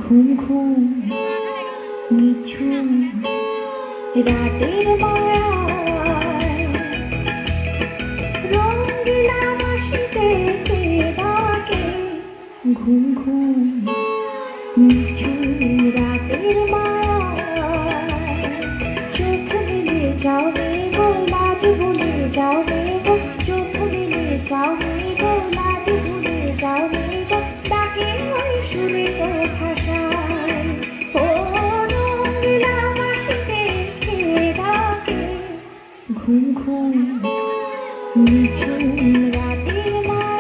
ঘুম ঘুম নিঝুম রাতের মায়ায় রঙিলা হাসিতে কে ডাকে ঘুম ঘুম নিঝুম রাতের মায়ায় চোখ মেলে যাও গো লাজ ভুলে যাও গো চোখ মেলে যাও গো লাজ ভুলে যাও গো ডাকে ওই সুরে তো ভাষায় ও রঙিলা হাসিতে কে ডাকে ঘুম ঘুম নিঝুম রাতের মায়ায়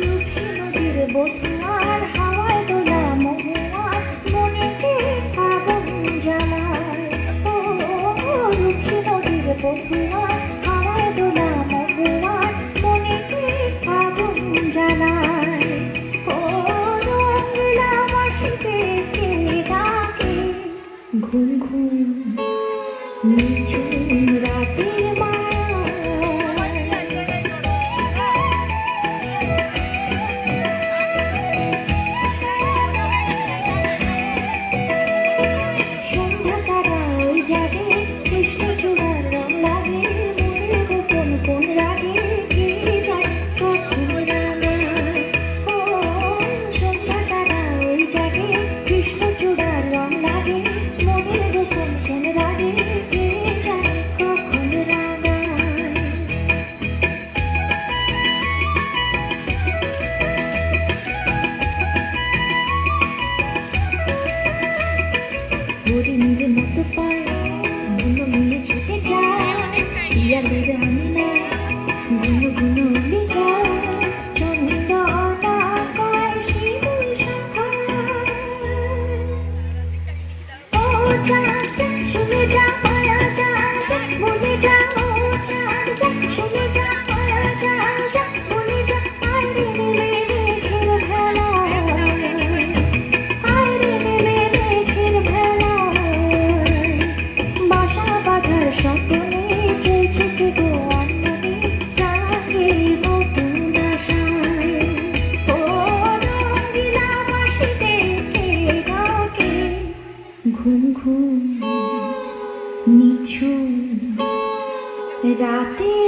রূপসী নদীর বধুয়ার হাওয়ায় দোলা মহুয়ার মনেকে আগুন জ্বালায় ও রূপসী নদীর বধুয়ার হাওয়ায় দোলা মহুয়ার মনেকে আগুন জ্বালায় ও রঙিলা হাসিতে কে ডাকে ঘুম ঘুম নিঝুম রাতের মায়ায় সন্ধ্যা তারা ওই জাগে কৃষ্ণচূড়ার রং লাগে মনের গোপন কোন রাগে কে যায় কখন রাঙায় ও সন্ধ্যা তারা ওই জাগে কৃষ্ণচূড়ার রং লাগে মনের গোপন কোন রাগে কে যায় কখন রাঙায় হরিণীর মতো পায় গুনো মিলে ছুটে যায় পিয়ালের আমি না গুনো গুনো লিখা চন্দনা পায় শিমুল শাখায় ও যা যা শুনে যা মায়া যা যা মনে যা ও যা যা শুনে যা মায়া যা যা মনে যা আইরে নেমে মেঘের ভেলায় আইরে নেমে মেঘের ভেলায় বাসা বাঁধার স্বপ্নে চলছে কে গো আনমনে ডাকে নতুন আশায় ও রঙিলা হাসিতে কে ডাকে ঘুম ঘুম নিঝুম রাতে